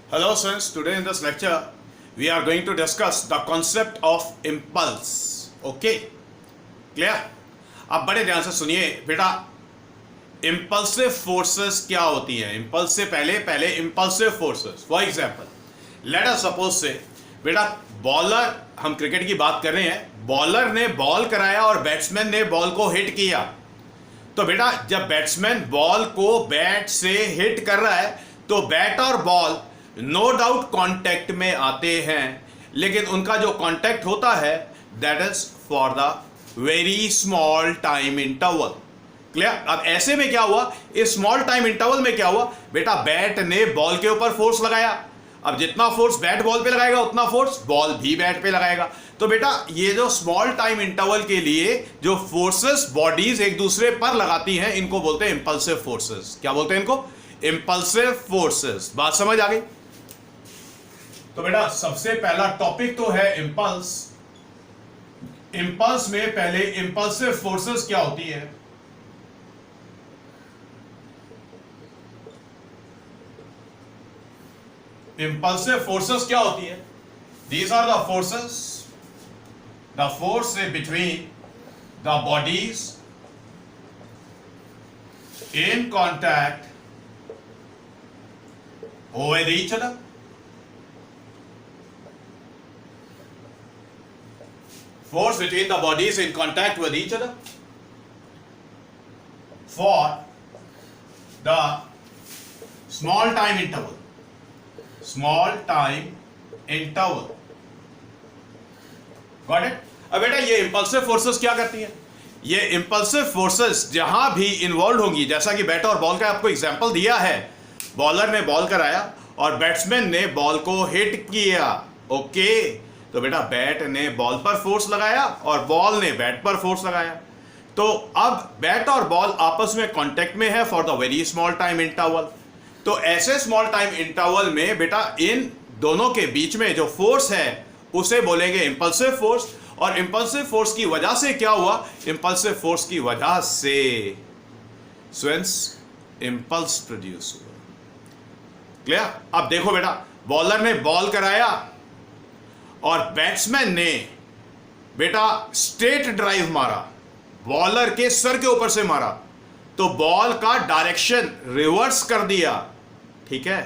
Hello students, today in this lecture we are going to discuss the concept of impulse. Okay? Clear? अब बड़े ध्यान से सुनिए बेटा, impulsive forces क्या होती हैं? impulse से पहले impulsive forces. For example, let us suppose से बेटा बॉलर, हम क्रिकेट की बात कर रहे हैं, बॉलर ने बॉल कराया और बैट्समैन ने बॉल को हिट किया। तो बेटा जब बैट्समैन बॉल को बैट से हिट कर रहा है तो बैट और बॉल नो डाउट कांटेक्ट में आते हैं, लेकिन उनका जो कांटेक्ट होता है that is for the very small time interval. Clear? अब ऐसे में क्या हुआ, इस स्मॉल टाइम इंटरवल में क्या हुआ बेटा, बैट ने बॉल के ऊपर फोर्स लगाया। अब जितना फोर्स बैट बॉल पे लगाएगा उतना फोर्स बॉल भी बैट पे लगाएगा। तो बेटा ये जो स्मॉल टाइम इंटरवल के लिए जो फोर्सेस बॉडीज एक दूसरे पर लगाती हैं इनको बोलते हैं इंपल्सिव फोर्सेस। क्या बोलते हैं इनको? Impulsive forces. बात समझ आ गई? तो बेटा सबसे पहला टॉपिक तो है इंपल्स। इंपल्स में पहले इंपल्सिव फोर्सेस क्या होती है? इंपल्सिव फोर्सेस क्या होती है? These are the forces, the force between the bodies in contact with each other. Force between the bodies in contact with each other for the small time interval. Small time interval. Got it? अब बेटा ये impulsive forces क्या करती हैं? ये impulsive forces जहां भी involve होंगी, जैसा कि बैट और बॉल का आपको एग्जांपल दिया है, बॉलर ने बॉल कराया और बैट्समैन ने बॉल को हिट किया। ओके, तो बेटा बैट ने बॉल पर फोर्स लगाया और बॉल ने बैट पर फोर्स लगाया। तो अब बैट और बॉल आपस में कांटेक्ट में है for the very small time interval. तो ऐसे स्मॉल टाइम इंटरवल में बेटा इन दोनों के बीच में जो फोर्स है उसे बोलेंगे इंपल्सिव फोर्स। और इंपल्सिव फोर्स की वजह से क्या हुआ? इंपल्सिव फोर्स की वजह से स्वेंस इंपल्स प्रोड्यूस हुआ। क्लियर? अब देखो बेटा, बॉलर ने बॉल कराया और बैट्समैन ने बेटा स्ट्रेट ड्राइव मारा, बॉलर के सर के ऊपर से मारा, तो बॉल का डायरेक्शन रिवर्स कर दिया। ठीक है?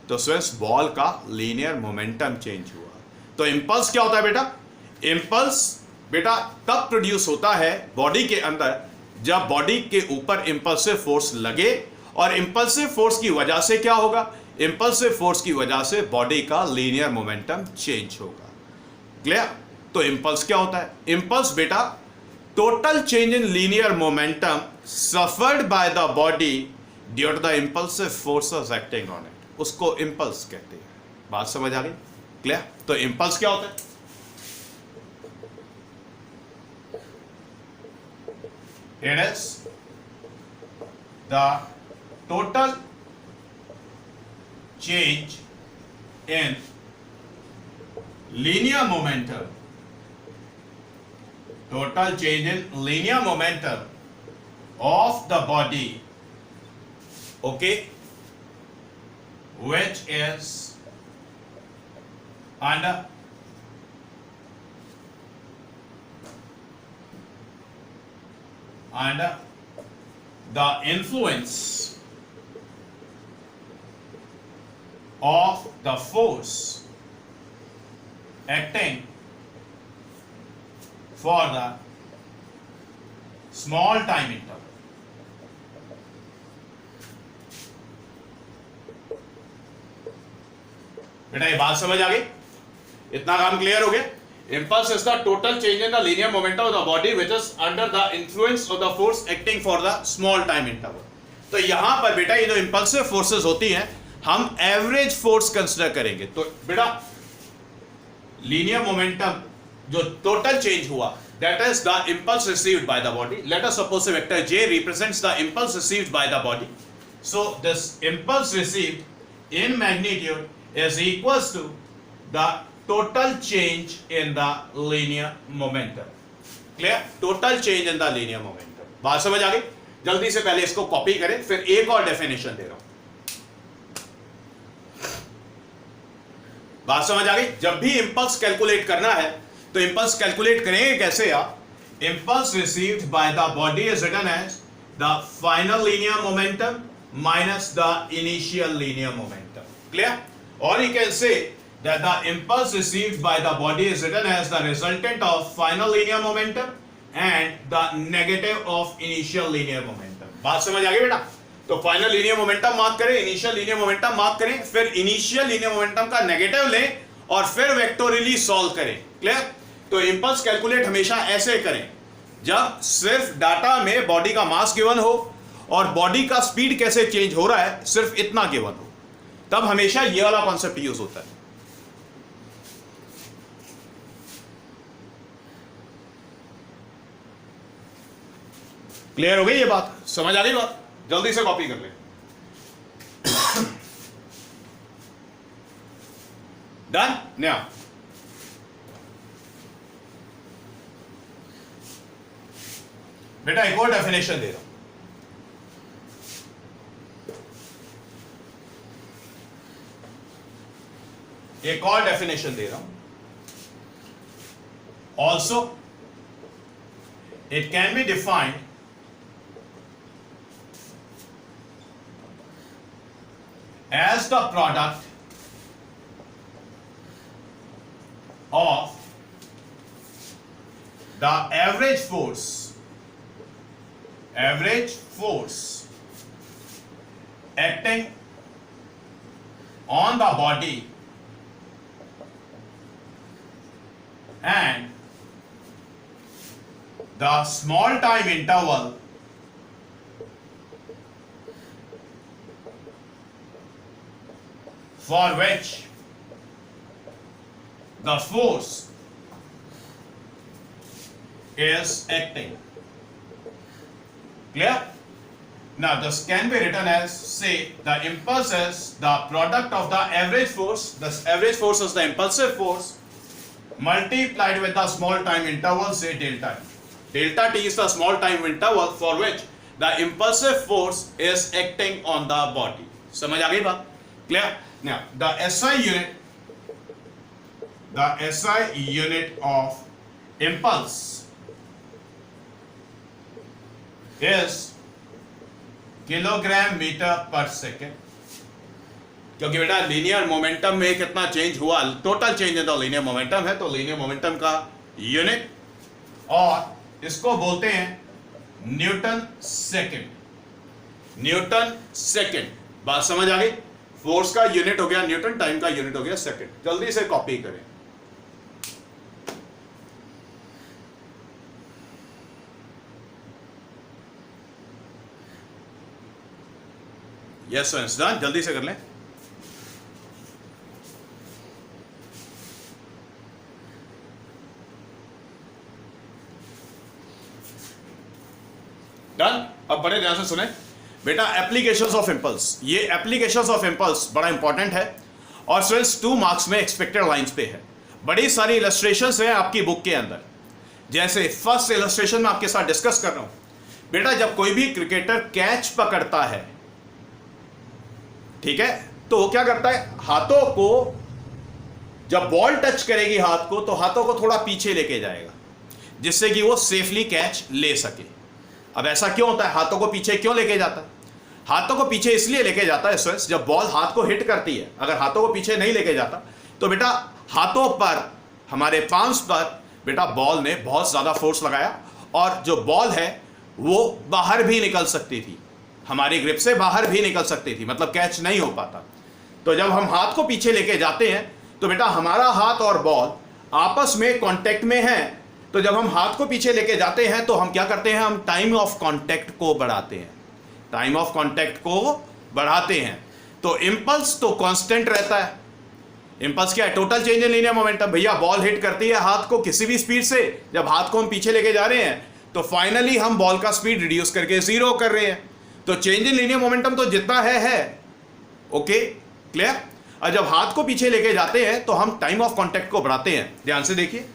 तो स्वेंस बॉल का लीनियर मोमेंटम चेंज हुआ। तो इंपल्स क्या होता है बेटा? इंपल्स बेटा तब प्रोड्यूस होता है बॉडी के अंदर जब बॉडी के ऊपर इंपल्सिव फोर्स लगे, और इंपल्सिव फोर्स की वजह से क्या होगा? इंपल्सिव फोर्स की वजह से बॉडी का लीनियर मोमेंटम चेंज होगा। क्लियर? तो इंपल्स क्या होता है? इंपल्स बेटा total change in linear momentum suffered by the body due to the impulsive forces acting on it, उसको इंपल्स कहते हैं। बात समझ आ गई? क्लियर? तो इंपल्स क्या होता है? It is the total change in linear momentum. Total change in linear momentum of the body, okay, which is under the influence of the force acting for the small time interval. बेटा ये बात समझ आ गई? इतना काम clear हो गया? Impulse is the total change in the linear momentum of the body which is under the influence of the force acting for the small time interval. तो यहां पर बेटा ये जो impulsive forces होती हैं हम एवरेज फोर्स कंसिडर करेंगे। तो बेटा linear momentum जो total change हुआ that is the impulse received by the body. Let us suppose a vector J represents the impulse received by the body. So this impulse received in magnitude is equals to the total change in the linear momentum. Clear? Total change in the linear momentum. बात समझ आ गई? जल्दी से पहले इसको copy करें, फिर एक और डेफिनेशन दे रहा हूं। बात समझ आ गई? जब भी इंपल्स कैलकुलेट करना है तो इंपल्स कैलकुलेट करेंगे कैसे आप? Impulse received by the body is written as the final linear momentum minus the initial linear momentum. Clear? और you can say that the impulse received by the body is written as the resultant of final linear momentum and the negative of initial linear momentum. बात समझ आ गई बेटा? तो final linear momentum mark करें, initial linear momentum mark करें, फिर initial linear momentum का नेगेटिव लें और फिर वेक्टोरियली सॉल्व करें. क्लियर? तो इंपल्स कैलकुलेट हमेशा ऐसे करें जब सिर्फ डाटा में बॉडी का मास गिवन हो और बॉडी का स्पीड कैसे चेंज हो रहा है सिर्फ इतना गिवन हो, तब हमेशा ये वाला कॉन्सेप्ट यूज होता है. क्लियर हो गई ये बात? समझ आ गई बात? जल्दी से कॉपी कर ले. डन? न्या बेटा एक और डेफिनेशन दे रहा हूं. एक और डेफिनेशन दे रहा हूं. Also it can be defined as the product of the average force acting on the body and the small time interval for which the force is acting. Clear? Now this can be written as, say, the impulse is the product of the average force. The average force is the impulsive force multiplied with the small time interval, say delta t. Delta t is the small time interval for which the impulsive force is acting on the body. समझ आ गई बात? Clear? Now, the SI unit of impulse is kilogram metre per second. क्योंकि बेटा linear momentum में कितना change हुआ, total change है तो लीनियर मोमेंटम है, तो लीनियर मोमेंटम का यूनिट, और इसको बोलते हैं न्यूटन सेकेंड. Newton second. बात समझ आ गई? फोर्स का यूनिट हो गया न्यूटन, टाइम का यूनिट हो गया सेकंड. जल्दी से कॉपी करें. Yes friends, done. जल्दी से कर लें. डन. अब बड़े ध्यान से सुने बेटा. एप्लीकेशंस ऑफ इंपल्स, ये एप्लीकेशंस ऑफ इंपल्स बड़ा इंपॉर्टेंट है और स्टूडेंट्स 2 मार्क्स में एक्सपेक्टेड लाइंस पे है. बड़ी सारी इलस्ट्रेशंस हैं आपकी बुक के अंदर. जैसे फर्स्ट इलस्ट्रेशन में आपके साथ डिस्कस कर रहा हूं बेटा. जब कोई भी क्रिकेटर कैच पकड़ता है, ठीक है, तो वो क्या करता है, हाथों को, जब बॉल टच करेगी हाथ को तो हाथों को थोड़ा पीछे लेके जाएगा जिससे कि वो सेफली कैच ले सके. अब ऐसा क्यों होता है, हाथों को पीछे क्यों लेके जाता है? हाथों को पीछे इसलिए लेके जाता है स्टूडेंट्स, जब बॉल हाथ को हिट करती है, अगर हाथों को पीछे नहीं लेके जाता तो बेटा हाथों पर, हमारे पाम्स पर बेटा बॉल ने बहुत ज़्यादा फोर्स लगाया और जो बॉल है वो बाहर भी निकल सकती थी, हमारी ग्रिप से बाहर भी निकल सकती थी, मतलब कैच नहीं हो पाता. तो जब हम हाथ को पीछे लेके जाते हैं तो बेटा हमारा हाथ और बॉल आपस में कांटेक्ट में है. तो जब हम हाथ को पीछे लेके जाते हैं तो हम क्या करते हैं, हम टाइम ऑफ कांटेक्ट को बढ़ाते हैं. टाइम ऑफ कांटेक्ट को बढ़ाते हैं. तो इंपल्स तो कांस्टेंट रहता है. इंपल्स क्या है, total change in linear momentum. भैया बॉल हिट करती है हाथ को किसी भी स्पीड से, जब हाथ को हम पीछे लेके जा रहे हैं तो फाइनली हम बॉल का स्पीड रिड्यूस करके 0 कर रहे हैं. तो चेंज इन लीनियर मोमेंटम तो जितना है. Okay, clear? और जब हाथ को पीछे लेके जाते हैं तो हम टाइम ऑफ कांटेक्ट को बढ़ाते हैं. ध्यान से देखिए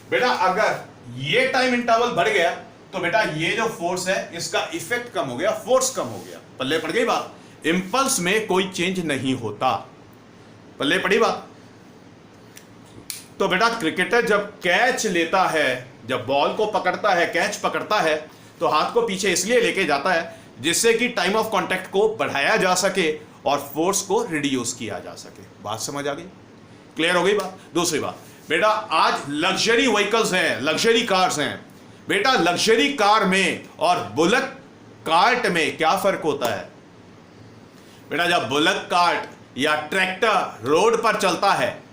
बेटा, अगर ये टाइम इंटरवल बढ़ गया तो बेटा ये जो फोर्स है इसका इफेक्ट कम हो गया, फोर्स कम हो गया. पल्ले पड़ गई बात? इंपल्स में कोई चेंज नहीं होता. पल्ले पड़ी बात? तो बेटा क्रिकेटर जब कैच लेता है, जब बॉल को पकड़ता है, कैच पकड़ता है, तो हाथ को पीछे इसलिए लेके जाता है जिससे कि टाइम ऑफ कांटेक्ट को बढ़ाया जा सके और फोर्स को रिड्यूस किया जा सके। बात समझ आ गई? क्लियर हो गई बात? दूसरी बात बेटा, आज लग्जरी व्हीकल्स हैं, लग्जरी कार्स हैं। बेटा लग्जरी कार में और बुलक कार्ट में क्या फर्क होता है? बेटा जब बुलक कार्ट या ट्रैक्टर रोड पर चलता है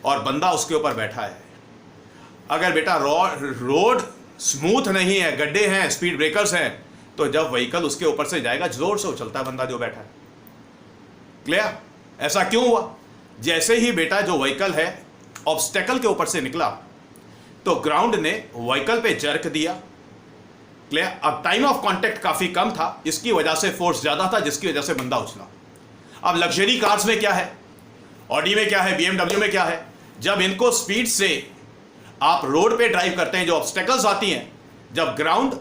और बंदा उसके ऊपर बैठा है, अगर बेटा रोड स्मूथ नहीं है, गड्ढे हैं, स्पीड ब्रेकर्स हैं, तो जब व्हीकल उसके ऊपर से जाएगा जोर से उछलता है बंदा जो बैठा है। क्लियर? ऐसा क्यों हुआ? जैसे ही बेटा जो व्हीकल है ऑब्स्टेकल के ऊपर से निकला तो ग्राउंड ने व्हीकल पे जर्क दिया। क्लियर? अब टाइम ऑफ कांटेक्ट काफी कम था, इसकी वजह से फोर्स ज्यादा था, जिसकी वजह से बंदा उछला। अब लग्जरी कार्स में क्या है, ऑडी में क्या है, बीएमडब्ल्यू में क्या है, जब इनको स्पीड से आप रोड पे ड्राइव करते हैं, जो ऑब्स्टेकल्स आती हैं, जब ग्राउंड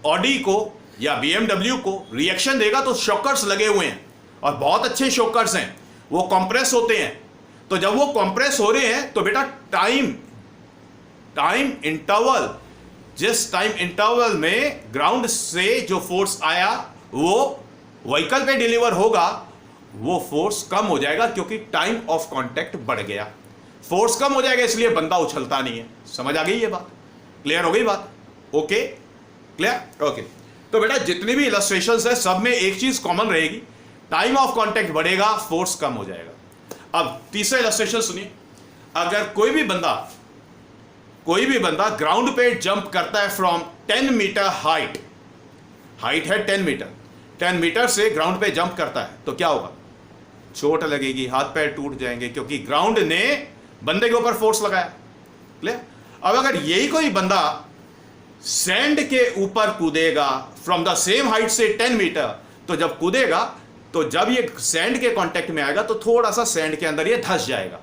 ऑडी को या बीएमडब्ल्यू को रिएक्शन देगा तो शॉकर्स लगे हुए हैं और बहुत अच्छे शॉकर्स हैं, वो कंप्रेस होते हैं। तो जब वो कंप्रेस हो रहे हैं तो बेटा टाइम इंटरवल, जिस टाइम इंटरवल में ग्राउंड से जो फोर्स आया वो व्हीकल पे डिलीवर होगा, वो फोर्स कम हो जाएगा क्योंकि टाइम ऑफ कांटेक्ट बढ़ गया। फोर्स कम हो जाएगा इसलिए बंदा उछलता नहीं है। समझ आ गई ये बात? क्लियर हो गई बात? Okay, clear? ओके। तो बेटा जितनी भी इलस्ट्रेशंस है सब में एक चीज कॉमन रहेगी, टाइम ऑफ कांटेक्ट बढ़ेगा, फोर्स कम हो जाएगा। अब तीसरा इलस्ट्रेशन सुनिए। अगर कोई भी बंदा ग्राउंड पे जंप करता है फ्रॉम 10 मीटर हाइट है 10 मीटर, 10 मीटर से ग्राउंड पे जंप करता है तो क्या होगा? चोट लगेगी, हाथ पैर टूट जाएंगे, क्योंकि ग्राउंड ने बंदे के ऊपर फोर्स लगाया। क्लियर? अब अगर यही कोई बंदा सैंड के ऊपर कूदेगा फ्रॉम द सेम हाइट से 10 मीटर, तो जब कूदेगा तो जब ये सैंड के कांटेक्ट में आएगा तो थोड़ा सा सैंड के अंदर ये धंस जाएगा।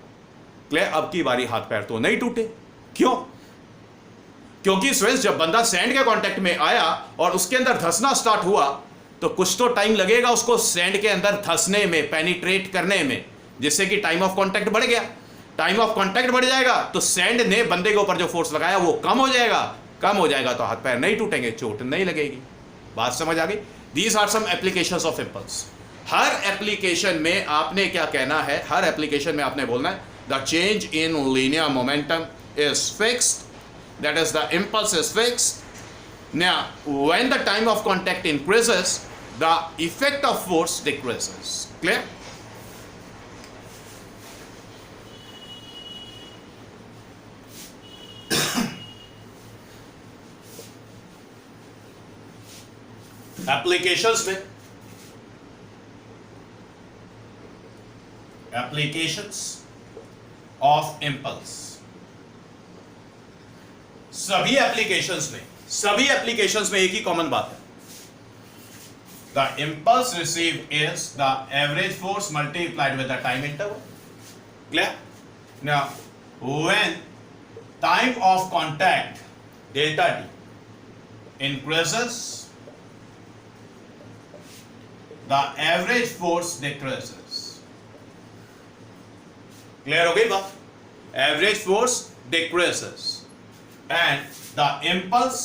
क्लियर? अब की बारी हाथ पैर तो नहीं टूटे। क्यों? क्योंकि फ्रेंड्स जब बंदा सैंड के कांटेक्ट में आया और उसके अंदर धंसना स्टार्ट हुआ तो कुछ तो टाइम लगेगा उसको सैंड के अंदर धंसने में, पेनिट्रेट करने में, जिससे कि टाइम ऑफ कांटेक्ट बढ़ गया। टाइम ऑफ कांटेक्ट बढ़ जाएगा तो सैंड ने बंदे के ऊपर जो फोर्स लगाया वो कम हो जाएगा। कम हो जाएगा तो हाथ पैर नहीं टूटेंगे, चोट नहीं लगेगी। बात समझ आ गई? These are some applications of impulse. हर एप्लीकेशन में आपने क्या कहना है, हर एप्लीकेशन में आपने बोलना है the change in linear momentum is fixed, that is the impulse is fixed. Now, when the time of contact increases, the effect of force decreases. Clear? Applications में applications of impulse, सभी applications में एक ही common बात है, the impulse received is the average force multiplied with the time interval. Clear? Now when time of contact delta T increases, the average force decreases. Clear हो गई बात? Average force decreases and the impulse,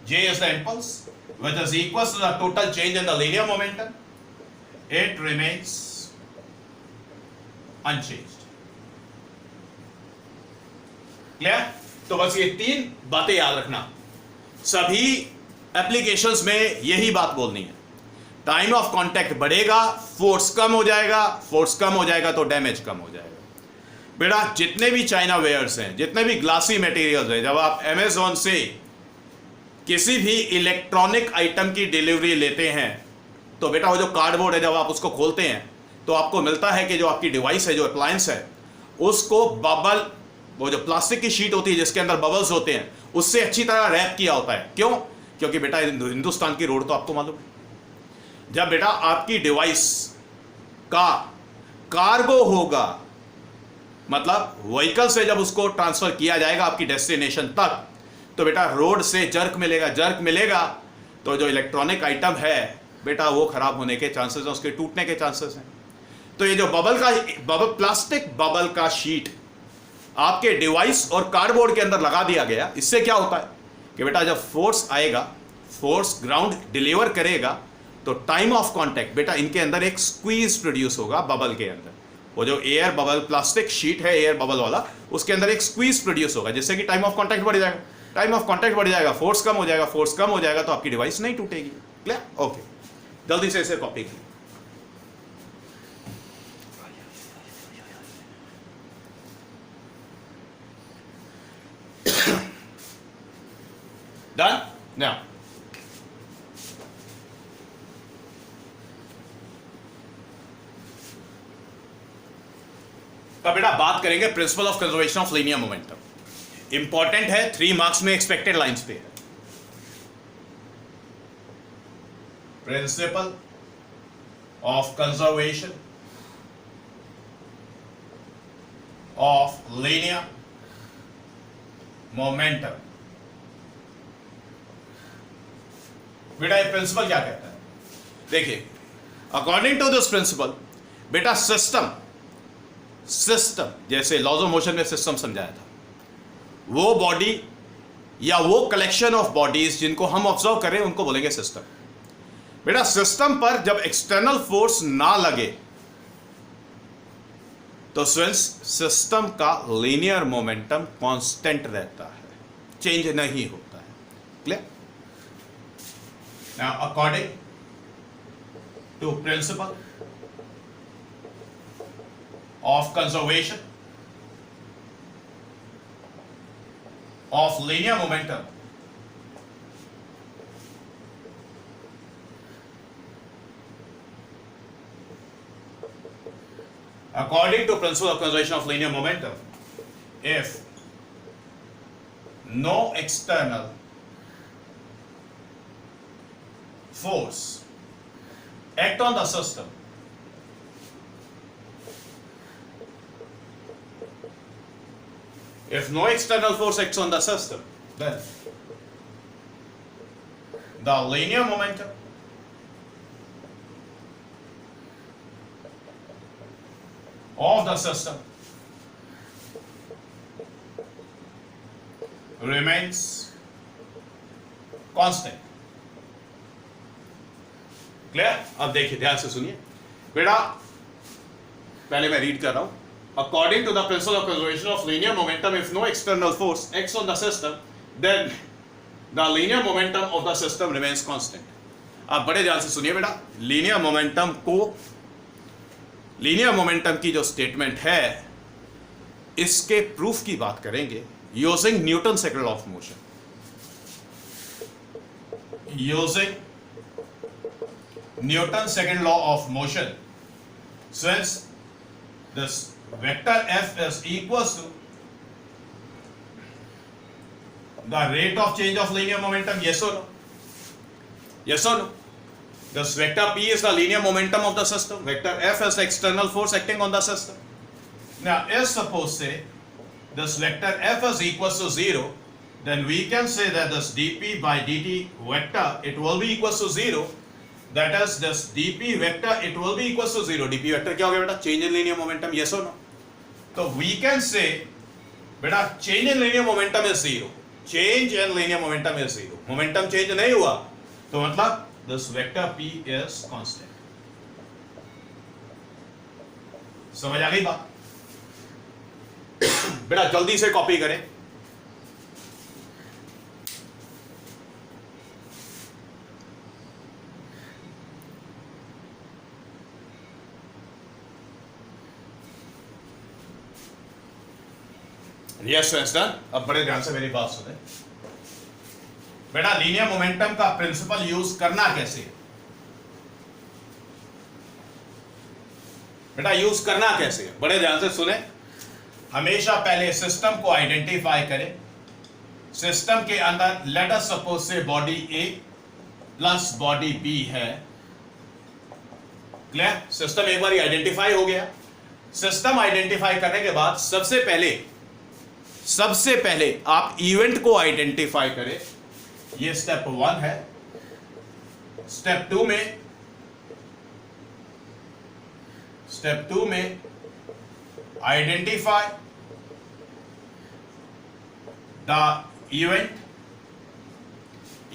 J is the impulse, which is equals to the total change in the linear momentum, it remains unchanged. Clear? तो बस ये तीन बातें याद रखना, सभी एप्लीकेशंस में यही बात बोलनी है। टाइम ऑफ कांटेक्ट बढ़ेगा, फोर्स कम हो जाएगा, फोर्स कम हो जाएगा तो डैमेज कम हो जाएगा। बेटा जितने भी चाइना वेयर्स हैं, जितने भी ग्लासी मटेरियल्स हैं, जब आप अमेज़ॉन से किसी भी इलेक्ट्रॉनिक आइटम की डिलीवरी लेते हैं तो बेटा वो जो कार्डबोर्ड है जब आप उसको खोलते हैं तो आपको मिलता है कि जो आपकी डिवाइस है, जो अप्लायंस है, उसको बबल, वो जो प्लास्टिक की शीट होती है जिसके अंदर बबल्स होते हैं, उससे अच्छी तरह रैप किया होता है। क्यों? क्योंकि बेटा हिंदुस्तान की रोड तो आपको मालूम है, जब बेटा आपकी डिवाइस का कार्गो होगा, मतलब व्हीकल से जब उसको ट्रांसफर किया जाएगा आपकी डेस्टिनेशन तक, तो बेटा रोड से जर्क मिलेगा तो जो इलेक्ट्रॉनिक आइटम है बेटा वो खराब होने के चांसेस हैं, उसके टूटने के चांसेस हैं। तो ये जो प्लास्टिक बबल का शीट आपके डिवाइस और कार्डबोर्ड के अंदर लगा दिया गया, इससे क्या होता है कि बेटा जब फोर्स आएगा, फोर्स ग्राउंड डिलीवर करेगा, तो टाइम ऑफ कांटेक्ट बेटा इनके अंदर एक स्क्वीज प्रोड्यूस होगा बबल के अंदर। वो जो एयर बबल प्लास्टिक शीट है एयर बबल वाला, उसके अंदर एक स्क्वीज प्रोड्यूस होगा, जिससे कि टाइम ऑफ कांटेक्ट बढ़ जाएगा। टाइम ऑफ कांटेक्ट बढ़ जाएगा, फोर्स कम हो जाएगा, फोर्स कम हो जाएगा तो आपकी डिवाइस नहीं टूटेगी। क्लियर? ओके, जल्दी से इसे कॉपी करें। डन? नाउ अब बेटा बात करेंगे principle of conservation of linear momentum. Important है, 3 मार्क्स में एक्सपेक्टेड लाइंस पे है। Principle of conservation of linear momentum. बेटा ये प्रिंसिपल क्या कहता है? देखिए, अकॉर्डिंग टू दिस प्रिंसिपल बेटा सिस्टम जैसे लॉज ऑफ मोशन में सिस्टम समझाया था, वो बॉडी या वो कलेक्शन ऑफ बॉडीज जिनको हम ऑब्जर्व करें उनको बोलेंगे सिस्टम। बेटा सिस्टम पर जब एक्सटर्नल फोर्स ना लगे तो सिस्टम का लीनियर मोमेंटम कांस्टेंट रहता है, चेंज नहीं होता है। Clear? Now according to principle of conservation of linear momentum, according to principle of conservation of linear momentum, if no external force act on the system, if no external force acts on the system, then the linear momentum of the system remains constant. Clear? अब देखिए ध्यान से सुनिए बेटा, पहले मैं read कर रहा हूं। According to the principle of conservation of linear momentum, if no external force acts on the system, then the linear momentum of the system remains constant. आप बड़े ध्यान से सुनिए बेटा, लीनियर मोमेंटम की जो स्टेटमेंट है, इसके प्रूफ की बात करेंगे using Newton second law of motion. Using Newton second law of motion, since this vector f is equals to the rate of change of linear momentum, yes or no? Yes or no? This vector p is the linear momentum of the system, vector f is the external force acting on the system. Now if suppose say this vector f is equals to 0, then we can say that this dp by dt vector, it will be equals to 0. That is this dp vector, it will be equals to 0. dp vector क्या हो गया बेटा? Change in linear momentum, yes or no? तो we can say बेटा change in linear momentum is 0. Change in linear momentum is 0. Momentum change नहीं हुआ तो मतलब this vector p is constant. समझ आ गई बात? बेटा जल्दी से कॉपी करें। Yes, done. अब बड़े ध्यान से मेरी बात सुने बेटा, लीनियर मोमेंटम का प्रिंसिपल यूज करना कैसे है? बेटा यूज करना कैसे है? बड़े ध्यान से सुने। हमेशा पहले सिस्टम को आइडेंटिफाई करें। सिस्टम के अंदर लेट अस सपोज से बॉडी ए प्लस बॉडी बी है। क्लियर? सिस्टम एक बार आइडेंटिफाई हो गया। सिस्टम आइडेंटिफाई करने के बाद सबसे पहले आप इवेंट को आइडेंटिफाई करें। ये स्टेप 1 है। स्टेप 2 में स्टेप 2 में आइडेंटिफाई द इवेंट,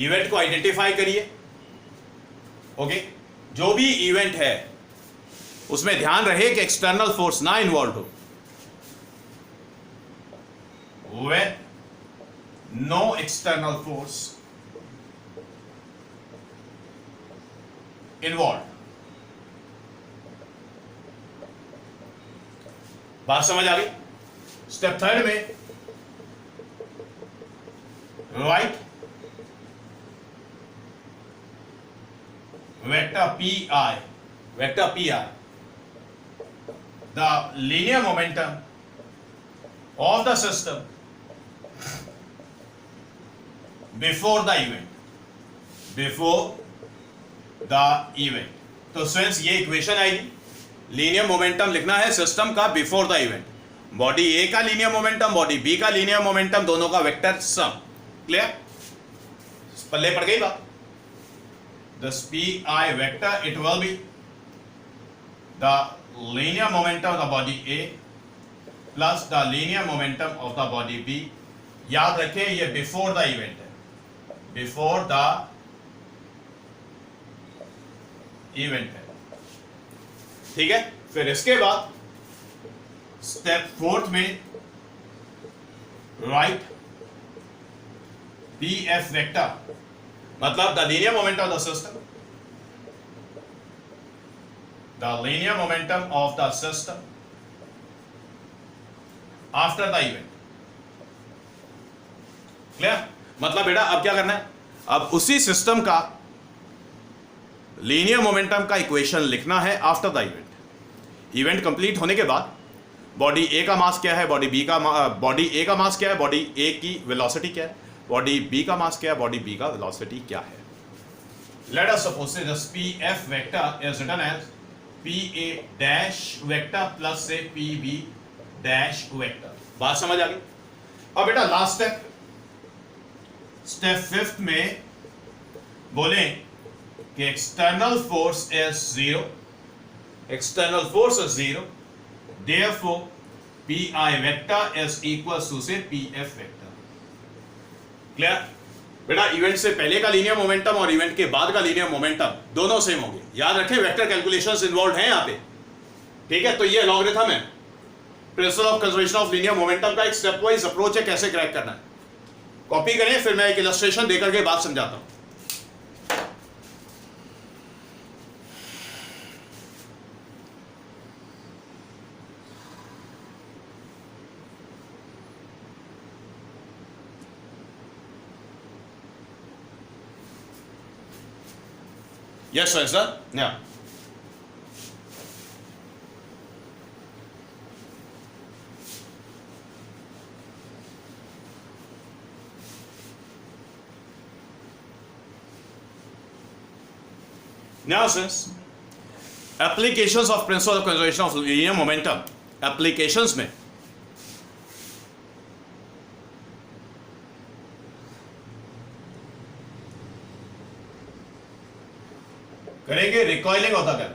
इवेंट को आइडेंटिफाई करिए। ओके, जो भी इवेंट है उसमें ध्यान रहे कि एक्सटर्नल फोर्स ना इन्वॉल्व हो। When no external force involved, बात समझ आ गई? स्टेप 3 में right vector pi, the linear momentum of the system before the event, तो स्टूडेंट्स ये इक्वेशन आएगी। लीनियर मोमेंटम लिखना है सिस्टम का बिफोर द इवेंट। बॉडी ए का लीनियर मोमेंटम, बॉडी बी का लीनियर मोमेंटम, दोनों का वेक्टर सम। क्लियर? पल्ले पड़ गई बात। This pi vector, it will be the linear momentum of the body A plus the linear momentum of the body B। याद रखें ये बिफोर द इवेंट है, बिफोर द इवेंट है। ठीक है, फिर इसके बाद स्टेप 4 में राइट पी एफ वेक्टर, मतलब the linear momentum of the system, the linear momentum of the system after the event. Clear? मतलब बेटा अब क्या करना है, अब उसी सिस्टम का लीनियर मोमेंटम का इक्वेशन लिखना है after the event. Event complete होने के बाद बॉडी ए का मास क्या है, बॉडी ए का मास क्या है, बॉडी ए की वेलोसिटी क्या है, बॉडी बी का मास क्या है, बॉडी बी का वेलोसिटी क्या है। Let us suppose say this pf vector is written as pa dash vector plus say pb dash vector. बात समझ आ गई? अब बेटा लास्ट स्टेप, स्टेप 5 में बोले कि external force is 0, external force is 0, therefore pi vector is equal to say pf vector. Clear? बेटा इवेंट से पहले का लीनियर मोमेंटम और इवेंट के बाद का लीनियर मोमेंटम दोनों सेम होंगे। याद रखें वेक्टर कैलकुलेशंस इन्वॉल्व हैं यहां पे। ठीक है, तो ये लॉगरिथम है, principle of conservation of linear momentum का एक स्टेप वाइज अप्रोच है कैसे क्रैक करना है। कॉपी करें, फिर मैं एक इलस्ट्रेशन देकर के बात समझाता हूं। Yes, sir. Yeah. Now, since applications of principle of conservation of linear momentum, applications में करेंगे recoiling of the gun,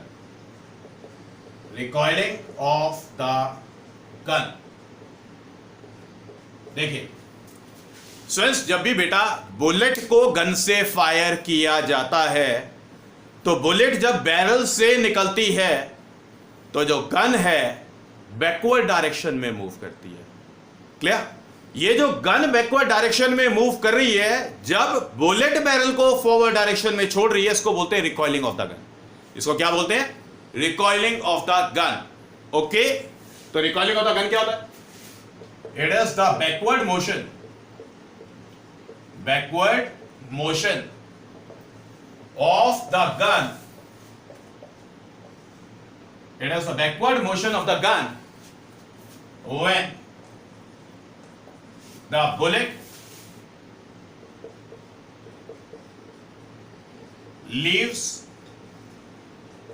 recoiling of the gun. देखिए स्टूडेंट्स, जब भी बेटा बुलेट को गन से फायर किया जाता है तो बुलेट जब बैरल से निकलती है तो जो गन है बैकवर्ड डायरेक्शन में मूव करती है। क्लियर? ये जो गन बैकवर्ड डायरेक्शन में मूव कर रही है, जब बुलेट बैरल को फॉरवर्ड डायरेक्शन में छोड़ रही है, इसको बोलते हैं रिकॉइलिंग ऑफ द गन। इसको क्या बोलते हैं? Recoiling of the gun. Okay, तो रिकॉइलिंग ऑफ द गन क्या होता है? It is the backward motion, backward motion of the gun, it is the backward motion of the gun when the bullet leaves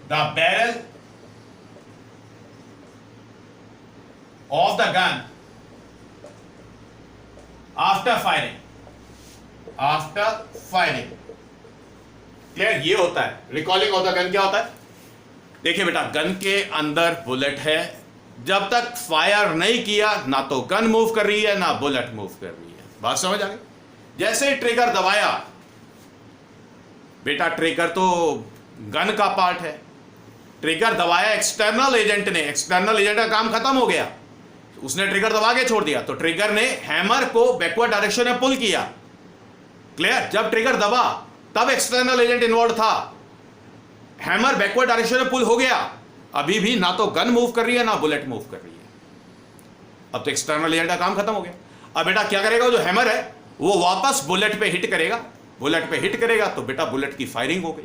the barrel of the gun after firing, clear? ये होता है recalling of the gun. क्या होता है? देखिए बेटा, gun के अंदर बुलेट है, जब तक फायर नहीं किया ना तो गन मूव कर रही है ना बुलेट मूव कर रही है। बात समझ आ गई? जैसे ट्रिगर दबाया बेटा, ट्रिगर तो गन का पार्ट है, ट्रिगर दबाया एक्सटर्नल एजेंट ने, एक्सटर्नल एजेंट का काम खत्म हो गया, उसने ट्रिगर दबा के छोड़ दिया, तो ट्रिगर ने हैमर को बैकवर्ड डायरेक्शन में पुल किया। क्लियर? जब ट्रिगर दबा तब एक्सटर्नल एजेंट इन्वॉल्व था, हैमर बैकवर्ड डायरेक्शन में पुल हो गया, अभी भी ना तो गन मूव कर रही है ना बुलेट मूव कर रही है। अब तो एक्सटर्नल एजेंट का काम खत्म हो गया। अब बेटा क्या करेगा, जो हैमर है वो वापस बुलेट पे हिट करेगा, बुलेट पे हिट करेगा तो बेटा बुलेट की फायरिंग हो गई।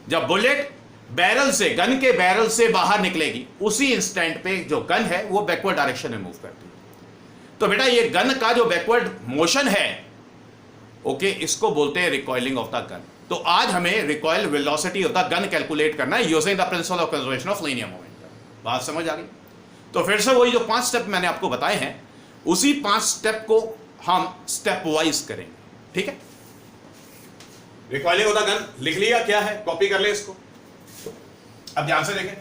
जब बुलेट बैरल से, गन के बैरल से बाहर निकलेगी, उसी इंस्टेंट पे जो गन है वो बैकवर्ड डायरेक्शन में मूव करती है। तो बेटा ये गन का जो बैकवर्ड मोशन है, ओके, इसको बोलते हैं रिकॉइलिंग ऑफ द गन। तो आज हमें recoil velocity of the gun calculate करना है using the principle of conservation of linear momentum. बात समझ आ गई? तो फिर से वही जो 5 स्टेप मैंने आपको बताए हैं, उसी 5 स्टेप को हम स्टेप वाइज करेंगे। ठीक है? रिकॉइलिंग ऑफ द गन लिख लिया, क्या है, कॉपी कर ले इसको। अब ध्यान से देखें,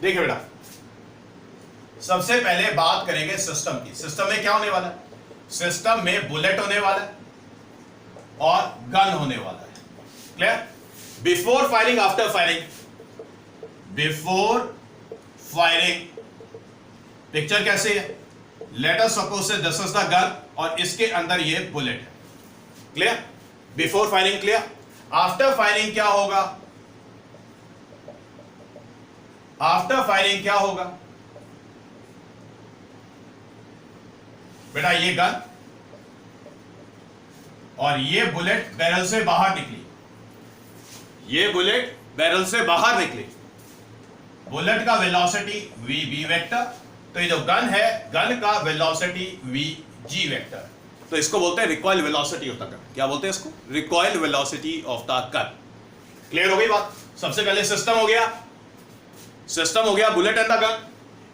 देखिए बेटा, सबसे पहले बात करेंगे सिस्टम की। सिस्टम में क्या होने वाला है? सिस्टम में बुलेट होने वाला है और गन होने वाला है। Clear? Before firing, after firing. Before firing picture कैसे है? Let us suppose say this is the gun और इसके अंदर ये बुलेट है। Clear? Before firing clear. After firing क्या होगा? आफ्टर फायरिंग क्या होगा बेटा? ये गन और ये बुलेट बैरल से बाहर निकली, ये बुलेट बैरल से बाहर निकली, बुलेट का वेलोसिटी v b वेक्टर, तो ये जो गन है, गन का वेलोसिटी v g वेक्टर, तो इसको बोलते हैं recoil velocity of the gun. क्या बोलते हैं इसको? Recoil velocity of the gun. Clear हो गई बात? सबसे पहले सिस्टम हो गया, सिस्टम हो गया bullet and the gun,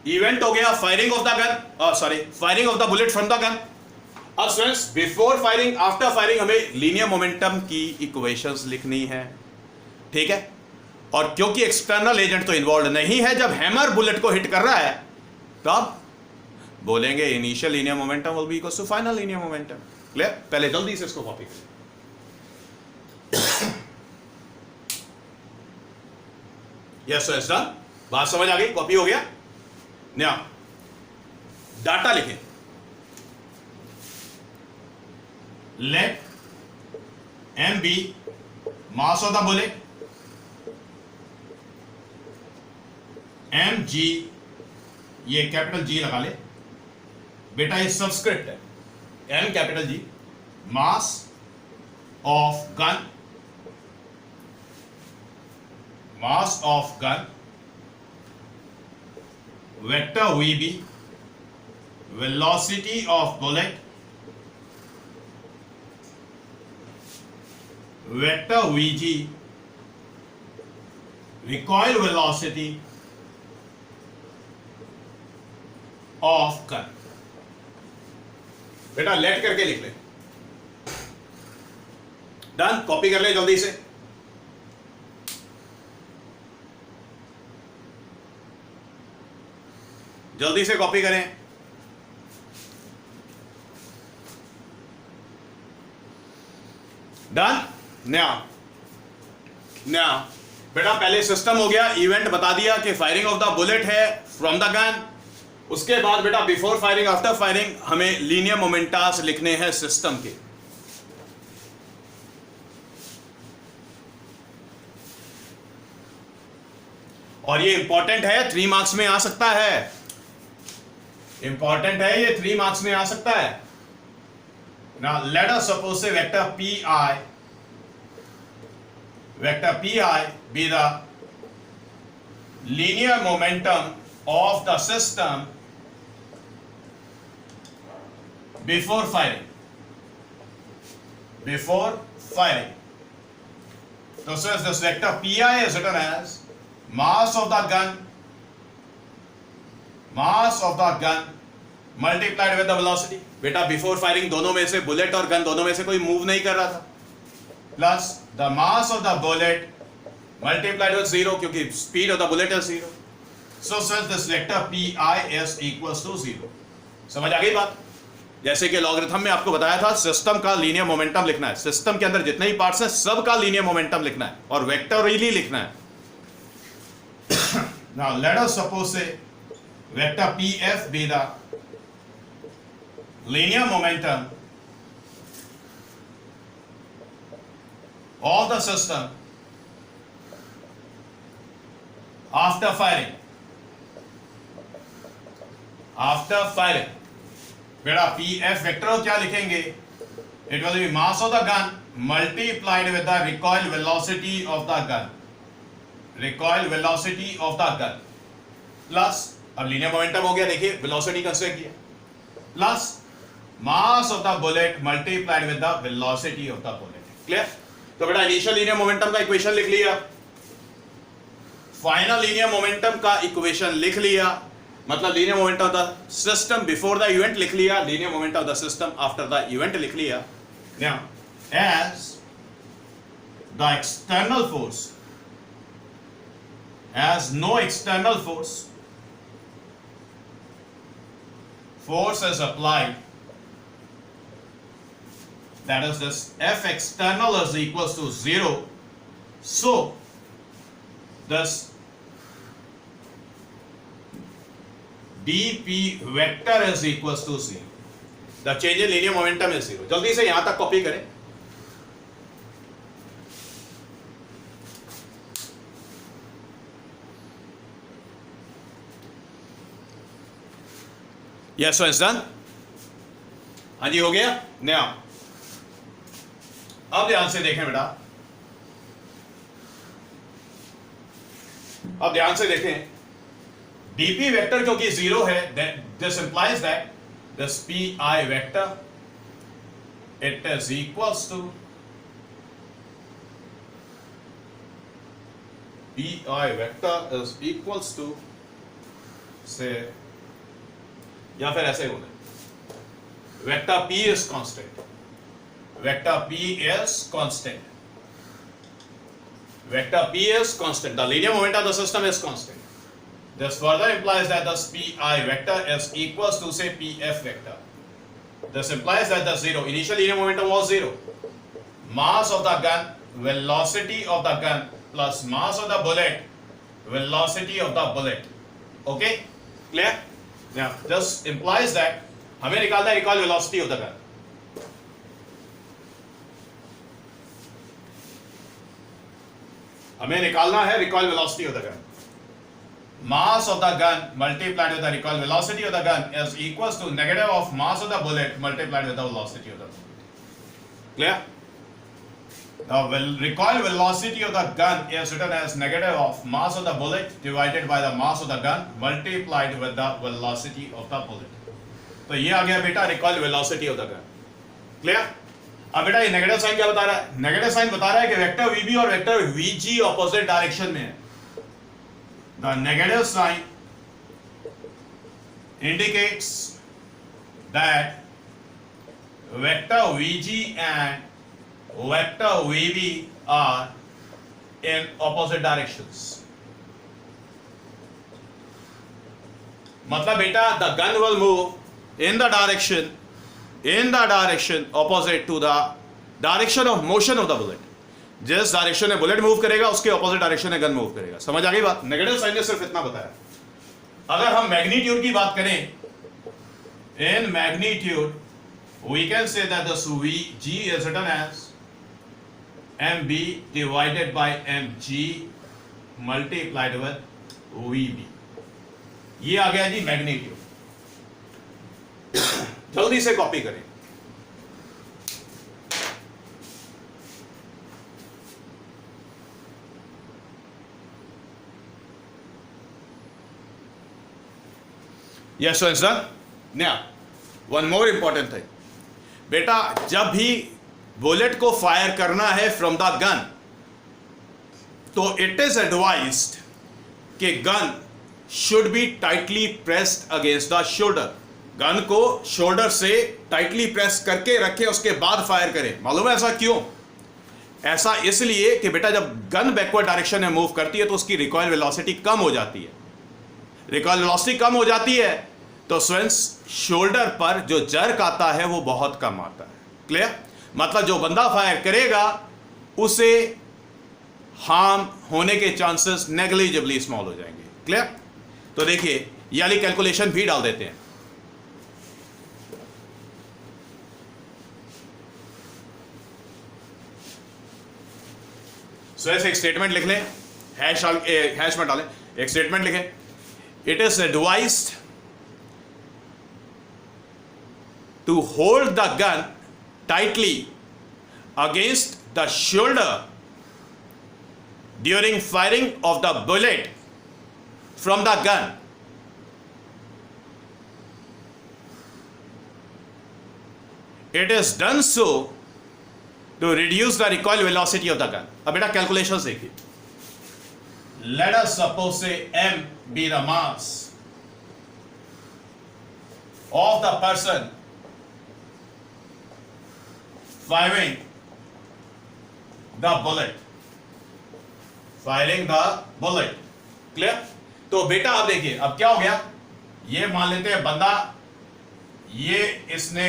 event हो गया firing of the gun, sorry, firing of the bullet from the gun. अब students, before firing after firing हमें लीनियर मोमेंटम की इक्वेशंस लिखनी है। ठीक है? और क्योंकि एक्सटर्नल एजेंट तो इन्वॉल्व नहीं है, जब हैमर बुलेट को हिट कर रहा है तब बोलेंगे initial linear momentum will be equal to final linear momentum. Clear? पहले जल्दी से इसको कॉपी करें। Yes so done. बात समझ आ गई? कॉपी हो गया। नाउ डाटा लिखें। Let m be mass of the bullet, mg, ये कैपिटल G लगा ले बेटा, ये सबस्क्रिप्ट है, m capital G, mass of gun, mass of gun, vector vb, velocity of bullet, vector vg, recoil velocity of gun. बेटा late करके लिख ले। डन? कॉपी कर ले जल्दी से। जल्दी से कॉपी करें। डन? नाउ बेटा पहले सिस्टम हो गया, इवेंट बता दिया कि फायरिंग ऑफ द बुलेट है फ्रॉम द गन। उसके बाद बेटा बिफोर फायरिंग आफ्टर फायरिंग हमें लीनियर मोमेंटास लिखने हैं सिस्टम के। और ये इंपॉर्टेंट है, 3 मार्क्स में आ सकता है, इंपॉर्टेंट है ये, 3 मार्क्स में आ सकता है। नाउ लेट अस सपोज से vector pi, vector pi be the linear momentum of the system before firing, before firing. So since this vector pi is written as mass of the gun, mass of the gun multiplied with the velocity। बेटा before firing दोनों में से, bullet और gun दोनों में से कोई move नहीं कर रहा था, plus the mass of the bullet multiplied with 0, क्योंकि speed of the bullet is 0, so since this vector pi is equals to 0. समझ आ गई बात? जैसे कि लॉगरिथम में आपको बताया था, सिस्टम का लीनियर मोमेंटम लिखना है, सिस्टम के अंदर जितने ही पार्ट्स हैं सब का लीनियर मोमेंटम लिखना है और वेक्टोरियली लिखना है. नाउ लेट अस सपोज से vector pf be the linear momentum of the system after firing. बेटा pf वेक्टर को क्या लिखेंगे? It will be mass of the gun multiplied with the recoil velocity of the gun, plus, अब linear momentum हो गया, देखिए velocity consider किया, plus mass of the bullet multiplied with the velocity of the bullet. Clear? तो बेटा initial linear momentum का equation लिख लिया, फाइनल लीनियर मोमेंटम का इक्वेशन लिख लिया, मतलब linear momentum of the system before the event लिख लिया, linear momentum of the system after the event लिख लिया. Now as the external force, as no external force is applied, that is this F external is equals to 0, so this dp vector is equals to 0. The change in linear momentum is 0. जल्दी से यहां तक copy करें. Yes, so it's done. हाँ जी, हो गया. Now अब ध्यान से देखें बेटा, अब ध्यान से देखें, dp वेक्टर क्योंकि 0 है, this implies that this pi vector, it is equals to pi vector is equals to, say, या फिर ऐसे बोले, vector p is constant, vector p is constant, vector p is constant, the linear momentum of the system is constant. This further implies that the pi vector is equals to, say, pf vector. This implies that the 0, initial linear momentum was 0, mass of the gun, velocity of the gun, plus mass of the bullet, velocity of the bullet. Okay, clear? Now this implies that हमें निकालना है recoil velocity of the gun. हमें निकालना है recoil velocity of the gun. Mass of the gun multiplied with the recoil velocity of the gun is equals to negative of mass of the bullet multiplied with the velocity of the bullet. Clear? The recoil velocity of the gun is written as negative of mass of the bullet divided by the mass of the gun multiplied with the velocity of the bullet. तो ये आ गया बेटा recoil velocity of the gun. Clear? अब बेटा ये negative sign क्या बता रहा है? नेगेटिव साइन बता रहा है कि वेक्टर VB और वेक्टर VG ऑपोजिट डायरेक्शन में है. The negative sign indicates that vector VG and vector VB are in opposite directions. मतलब बेटा the gun will move in the direction opposite to the direction of motion of the bullet. जिस direction में bullet move करेगा उसके opposite direction में gun move करेगा. समझ आ गई बात? नेगेटिव साइन ने सिर्फ इतना बताया. अगर हम मैग्नीट्यूड की बात करें, in magnitude we can say that this Vg is written as mb divided by mg multiplied with Vb. ये आ गया जी मैग्नीट्यूड. जल्दी से कॉपी करें. Yes, so it's done. Now, one more important thing. बेटा जब भी बुलेट को फायर करना है फ्रॉम द गन, तो इट इज एडवाइज्ड कि gun should be tightly pressed against the shoulder. Gun को शोल्डर से टाइटली प्रेस करके रखें, उसके बाद फायर करें. मालूम है ऐसा क्यों? ऐसा इसलिए कि बेटा जब गन बैकवर्ड डायरेक्शन में मूव करती है तो उसकी रिकॉइल वेलोसिटी कम हो जाती है। रिकॉइल वेलोसिटी कम हो जाती है तो स्टूडेंट्स शोल्डर पर जो जर्क आता है वो बहुत कम आता है। क्लियर? मतलब जो बंदा फायर करेगा उसे हार्म होने के चांसेस नेग्लिजिबली स्मॉल हो जाएंगे। क्लियर? तो देखिए ये वाली कैलकुलेशन भी डाल देते हैं। सो ऐसे एक स्टेटमेंट लिख लें, हैश में डालें, एक स्टेटमेंट लिखें, it is advised to hold the gun tightly against the shoulder during firing of the bullet from the gun. It is done so to reduce the recoil velocity of the gun. अब बेटा calculations देखिए। Let us suppose say m be the mass of the person firing the bullet. Firing the bullet. Clear? तो बेटा अब देखिए अब क्या हो गया, ये मान लेते हैं बंदा, ये इसने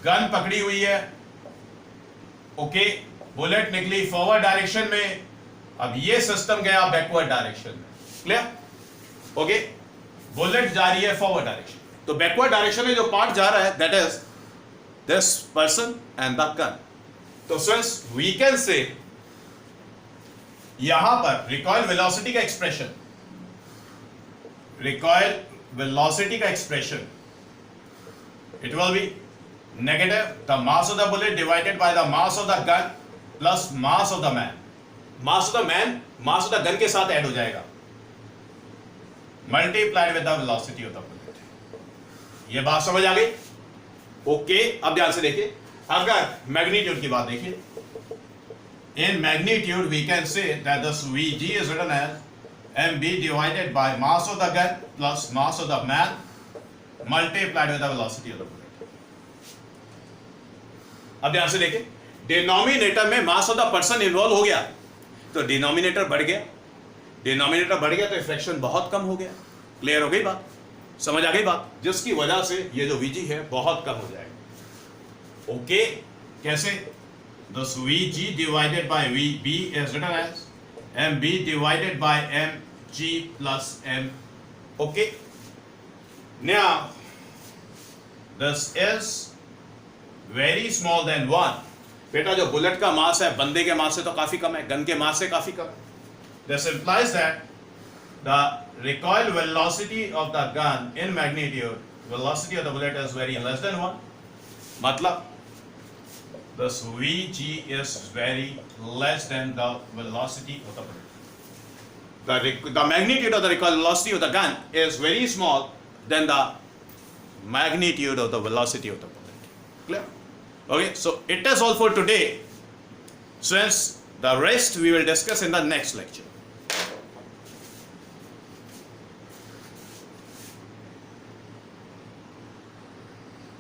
गन पकड़ी हुई है, ओके, बुलेट निकली फॉरवर्ड डायरेक्शन में, अब ये सिस्टम गया बैकवर्ड डायरेक्शन में। क्लियर? ओके, बुलेट जा रही है फॉरवर्ड डायरेक्शन, तो बैकवर्ड डायरेक्शन में जो पार्ट जा रहा है that is this person and the gun. तो स्टूडेंट्स वी कैन से यहां पर रिकॉइल वेलोसिटी का एक्सप्रेशन, रिकॉइल वेलोसिटी का expression, it will be negative the mass of the bullet divided by the mass of the gun plus mass of the man. Mass of the man mass of the gun के साथ add हो जाएगा, multiplied with the velocity of the bullet. ये बात समझ आ गई? Okay, अब ध्यान से देखिए, अगर मैग्नीट्यूड की बात देखिए, in magnitude we can say that this Vg is written as mb divided by mass of the gun plus mass of the man multiplied with the velocity of the bullet. अब ध्यान से देखिए, denominator में mass of the person involve हो गया तो denominator बढ़ गया, डिनोमिनेटर बढ़ गया तो फ्रैक्शन बहुत कम हो गया। क्लियर हो गई बात? समझ आ गई बात? जिसकी वजह से ये जो Vg है बहुत कम हो जाएगा। ओके, कैसे? Thus Vg divided by Vb is written as mb divided by mg plus m. Okay. Now this is very small than 1. बेटा जो बुलेट का मास है बंदे के मास से तो काफी कम है, गन के मास से काफी कम है। This implies that the recoil velocity of the gun in magnitude, velocity of the bullet is very less than 1. मतलब thus Vg is very less than the velocity of the bullet. The magnitude of the recoil velocity of the gun is very small than the magnitude of the velocity of the bullet. Clear? Okay, so it is all for today. Since the rest we will discuss in the next lecture.